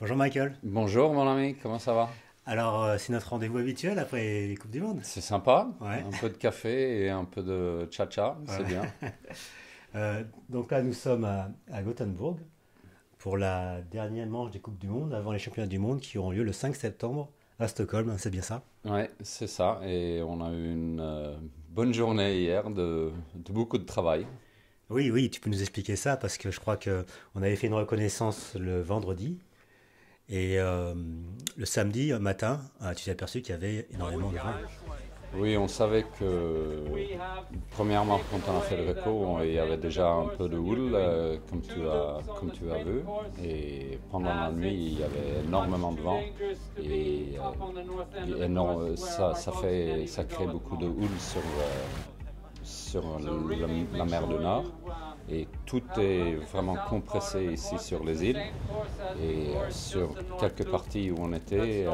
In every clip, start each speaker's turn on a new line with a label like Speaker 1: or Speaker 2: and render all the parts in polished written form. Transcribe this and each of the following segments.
Speaker 1: Bonjour Michael.
Speaker 2: Bonjour mon ami, comment ça va?
Speaker 1: Alors, c'est notre rendez-vous habituel après les Coupes du Monde.
Speaker 2: C'est sympa,
Speaker 1: Ouais.
Speaker 2: un peu de café et un peu de cha-cha, c'est
Speaker 1: Ouais.
Speaker 2: bien.
Speaker 1: Donc là, nous sommes à Gothenburg pour la dernière manche des Coupes du Monde avant les championnats du monde qui auront lieu le 5 septembre à Stockholm, hein, c'est bien ça?
Speaker 2: Ouais, c'est ça, et on a eu une bonne journée hier de beaucoup de travail.
Speaker 1: Oui, oui, tu peux nous expliquer ça parce que je crois que on avait fait une reconnaissance le vendredi et le samedi matin, tu t'es aperçu qu'il y avait énormément de vent.
Speaker 2: Oui, on savait que, premièrement, quand on a fait le reco, il y avait déjà un peu de houle, comme tu as vu. Et pendant la nuit, il y avait énormément de vent. Ça crée beaucoup de houle sur la mer du Nord. Et tout est vraiment compressé ici sur les îles. Et sur quelques parties où on était,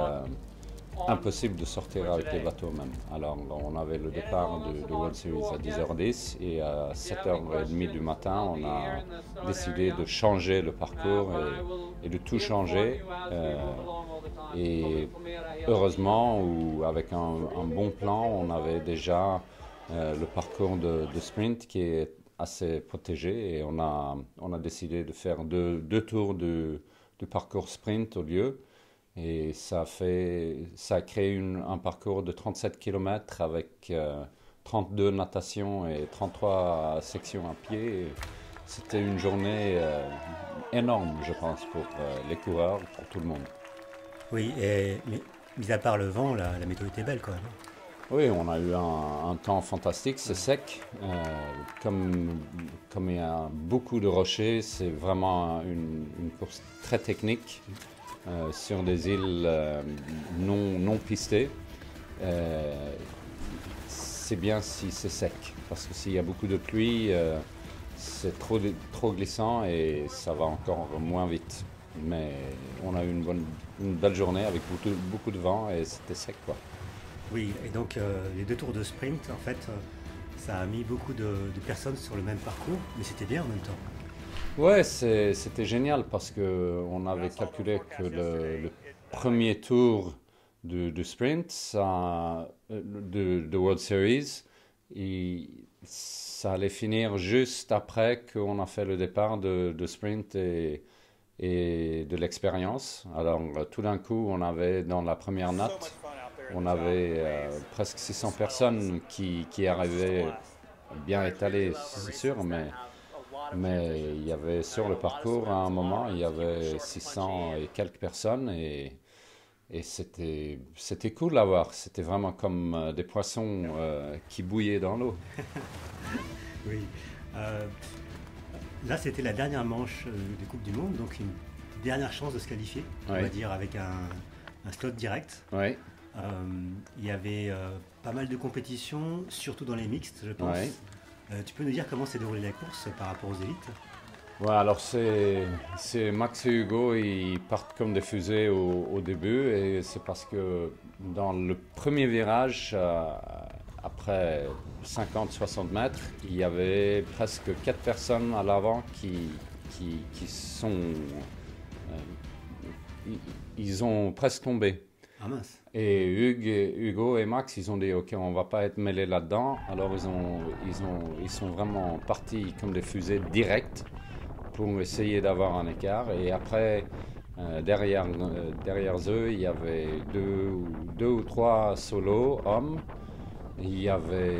Speaker 2: impossible de sortir avec les bateaux même. Alors on avait le départ de World Series à 10h10 et à 7h30 du matin, on a décidé de changer le parcours et de tout changer. Et heureusement, ou avec un bon plan, on avait déjà le parcours de sprint qui est assez protégé et on a décidé de faire deux tours du parcours sprint au lieu. Et ça a créé un parcours de 37 km avec 32 natations et 33 sections à pied. Et c'était une journée énorme, je pense, pour les coureurs, pour tout le monde.
Speaker 1: Oui, mais mis à part le vent, la météo était belle quand même.
Speaker 2: Oui, on a eu un temps fantastique, c'est sec. Comme il y a beaucoup de rochers, c'est vraiment une course très technique sur des îles non pistées. Euh, c'est bien si c'est sec, parce que s'il y a beaucoup de pluie, c'est trop glissant et ça va encore moins vite. Mais on a eu une belle journée avec beaucoup de vent et c'était sec, quoi.
Speaker 1: Oui, et donc les deux tours de sprint, en fait, ça a mis beaucoup de personnes sur le même parcours, mais c'était bien en même temps.
Speaker 2: Ouais, c'était génial parce que on avait calculé que le premier tour du sprint, de World Series, ça allait finir juste après qu'on a fait le départ de sprint et de l'expérience. Alors tout d'un coup, on avait dans la première note, on avait presque 600 personnes qui arrivaient bien étalées, c'est sûr, mais il y avait sur le parcours, à un moment, il y avait 600 et quelques personnes et c'était cool à voir. C'était vraiment comme des poissons qui bouillaient dans l'eau.
Speaker 1: Oui. Euh, Là, c'était la dernière manche de Coupe du Monde, donc une dernière chance de se qualifier, on va
Speaker 2: Oui,
Speaker 1: dire, avec un slot direct.
Speaker 2: oui,
Speaker 1: Euh, il y avait pas mal de compétitions, surtout dans les mixtes, je
Speaker 2: oui.
Speaker 1: pense. Tu peux nous dire comment s'est déroulée la course par rapport aux élites?
Speaker 2: Ouais, alors c'est Max et Hugo, ils partent comme des fusées au début et c'est parce que dans le premier virage, après 50-60 mètres, il y avait presque 4 personnes à l'avant qui sont... ils, ils ont presque tombé.
Speaker 1: Ah mince.
Speaker 2: Et Hugo et Max, ils ont dit, OK, on va pas être mêlés là-dedans. Alors ils sont vraiment partis comme des fusées directes pour essayer d'avoir un écart. Et après, derrière eux, il y avait deux ou trois solos hommes. Il y avait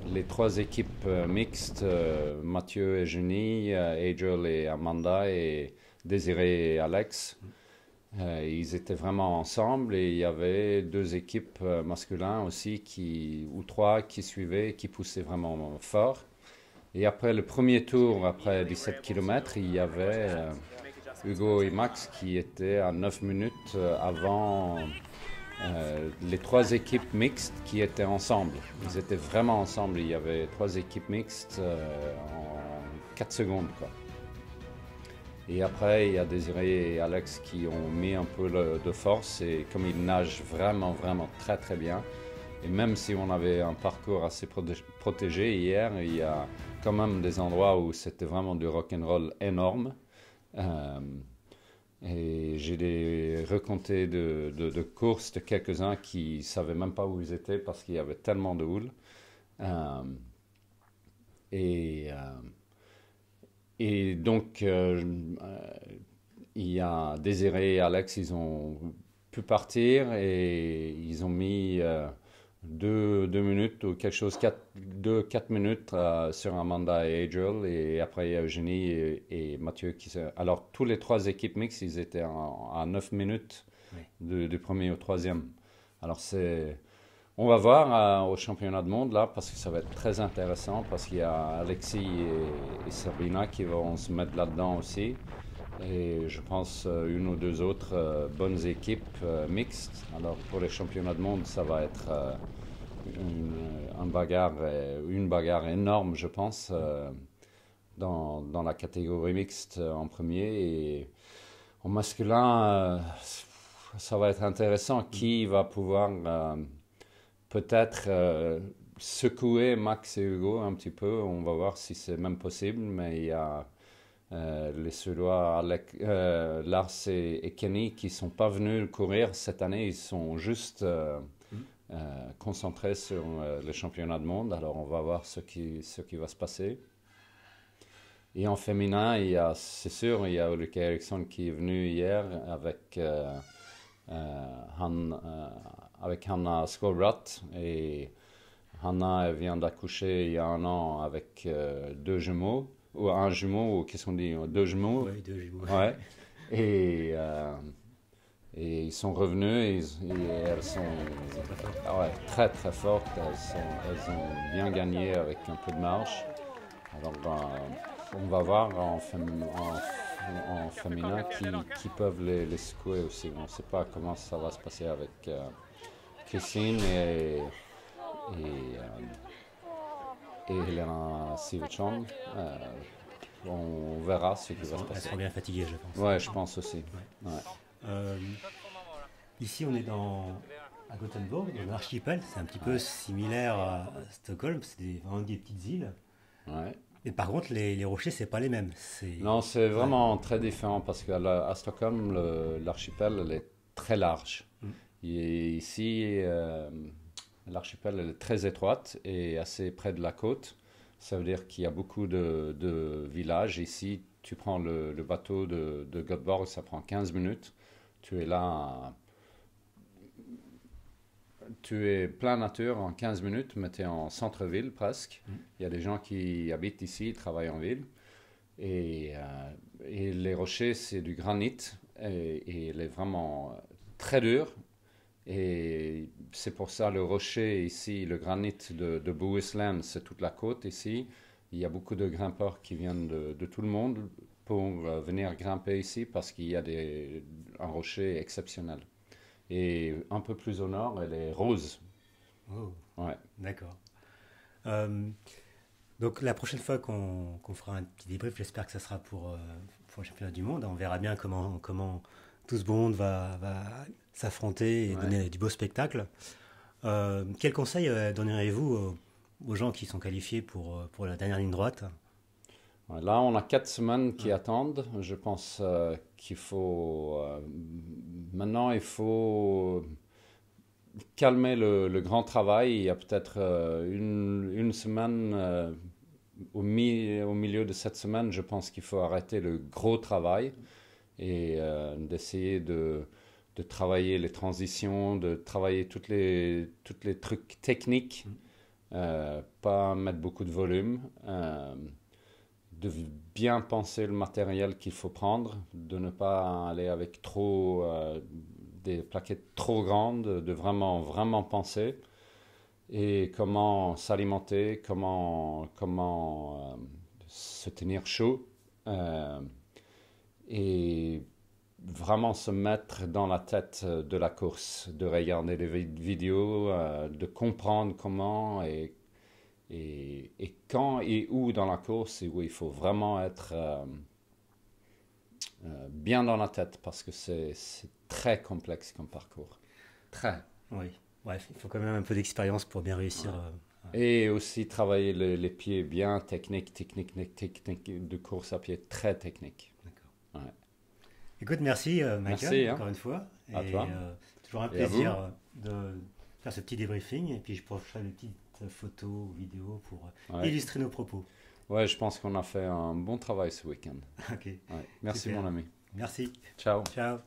Speaker 2: les trois équipes mixtes, Mathieu et Jenny, Adriel et Amanda, et Désiré et Alex. Ils étaient vraiment ensemble et il y avait deux équipes masculines aussi, ou trois qui suivaient, qui poussaient vraiment fort. Et après le premier tour, après 17 km, il y avait Hugo et Max qui étaient à 9 minutes avant les trois équipes mixtes qui étaient ensemble. Ils étaient vraiment ensemble. Il y avait trois équipes mixtes en 4 secondes, quoi. Et après, il y a Désiré et Alex qui ont mis un peu de force et comme ils nagent vraiment, vraiment très, très bien. Et même si on avait un parcours assez protégé hier, il y a quand même des endroits où c'était vraiment du rock'n'roll énorme. Euh, Et j'ai recompté de courses de quelques-uns qui ne savaient même pas où ils étaient parce qu'il y avait tellement de houle. Euh, et, euh, et donc, il y a Désiré et Alex, ils ont pu partir et ils ont mis 2 minutes ou quelque chose, 4 minutes sur Amanda et Adriel. Et après, il y a Eugénie et Mathieu qui se... Alors, tous les trois équipes mixtes, ils étaient à 9 minutes du premier au troisième. Alors, on va voir au championnat du monde là parce que ça va être très intéressant parce qu'il y a Alexis et Sabrina qui vont se mettre là-dedans aussi. Et je pense une ou deux autres bonnes équipes mixtes. Alors pour les championnats du monde, ça va être une bagarre énorme, je pense, dans la catégorie mixte en premier. Et en masculin, ça va être intéressant. Qui va pouvoir peut-être secouer Max et Hugo un petit peu? On va voir si c'est même possible, mais il y a les Suédois Lars et Kenny qui ne sont pas venus courir cette année, ils sont juste concentrés sur le championnat du monde. Alors on va voir ce qui va se passer. Et en féminin, c'est sûr, il y a Ulrika Eriksson qui est venue hier avec Hanna Skålbratt. Et Hanna elle vient d'accoucher il y a 1 an avec 2 jumeaux. Ou un jumeau, ou qu'est-ce qu'on dit? 2 jumeaux.
Speaker 1: Oui, 2 jumeaux.
Speaker 2: Ouais. Et ils sont revenus et elles sont très très fortes. Elles ont bien gagné avec un peu de marge. Alors on va voir en féminin qui peuvent les secouer aussi. On ne sait pas comment ça va se passer avec Christine et Helena Sivertsson. On verra ce qui va se passer.
Speaker 1: Elles seront bien fatiguées, je pense.
Speaker 2: Ouais, je pense aussi.
Speaker 1: Ouais. Ici, on est à Gothenburg, dans l'archipel. C'est un petit peu similaire à Stockholm. C'est vraiment des petites îles.
Speaker 2: Ouais.
Speaker 1: Et par contre, les rochers, c'est pas les mêmes.
Speaker 2: Non, c'est vraiment très différent parce qu'à Stockholm, l'archipel elle est très large. Et ici, l'archipel elle est très étroite et assez près de la côte. Ça veut dire qu'il y a beaucoup de villages. Ici, tu prends le bateau de Göteborg, ça prend 15 minutes. Tu es là, tu es plein nature en 15 minutes, mais tu es en centre-ville presque. Il y a des gens qui habitent ici, ils travaillent en ville. Et les rochers, c'est du granit et il est vraiment très dur. Et c'est pour ça le rocher ici, le granit de Bohuslän, c'est toute la côte ici. Il y a beaucoup de grimpeurs qui viennent de tout le monde pour venir grimper ici parce qu'il y a un rocher exceptionnel. Et un peu plus au nord, elle est rose.
Speaker 1: Oh,
Speaker 2: ouais.
Speaker 1: D'accord. Donc la prochaine fois qu'on fera un petit débrief, j'espère que ça sera pour le championnat du monde. On verra bien comment tout ce bon monde va s'affronter et donner du beau spectacle. Quel conseil donneriez-vous aux gens qui sont qualifiés pour la dernière ligne droite?
Speaker 2: Là, on a 4 semaines qui attendent. Je pense qu'il faut... maintenant, il faut calmer le grand travail. Il y a peut-être une semaine... au milieu de cette semaine, je pense qu'il faut arrêter le gros travail et d'essayer de travailler les transitions, de travailler toutes les trucs techniques, pas mettre beaucoup de volume, de bien penser le matériel qu'il faut prendre, de ne pas aller avec des plaquettes trop grandes, de vraiment penser et comment s'alimenter, comment se tenir chaud et vraiment se mettre dans la tête de la course, de regarder des vidéos, de comprendre comment et quand et où dans la course et où il faut vraiment être bien dans la tête parce que c'est très complexe comme parcours. Très.
Speaker 1: Oui. Bref, il faut quand même un peu d'expérience pour bien réussir.
Speaker 2: Et aussi travailler les pieds bien, technique de course à pied très technique.
Speaker 1: D'accord.
Speaker 2: Ouais.
Speaker 1: Écoute, merci Michael,
Speaker 2: Merci, hein.
Speaker 1: encore une fois.
Speaker 2: À
Speaker 1: Et
Speaker 2: toi.
Speaker 1: toujours un
Speaker 2: Et à vous.
Speaker 1: plaisir de faire ce petit débriefing. Et puis je ferai des petites photos ou vidéos pour
Speaker 2: Ouais.
Speaker 1: illustrer nos propos.
Speaker 2: Ouais, je pense qu'on a fait un bon travail ce week-end.
Speaker 1: Ok,
Speaker 2: Ouais. Merci
Speaker 1: super.
Speaker 2: mon ami.
Speaker 1: Merci.
Speaker 2: Ciao.
Speaker 1: Ciao.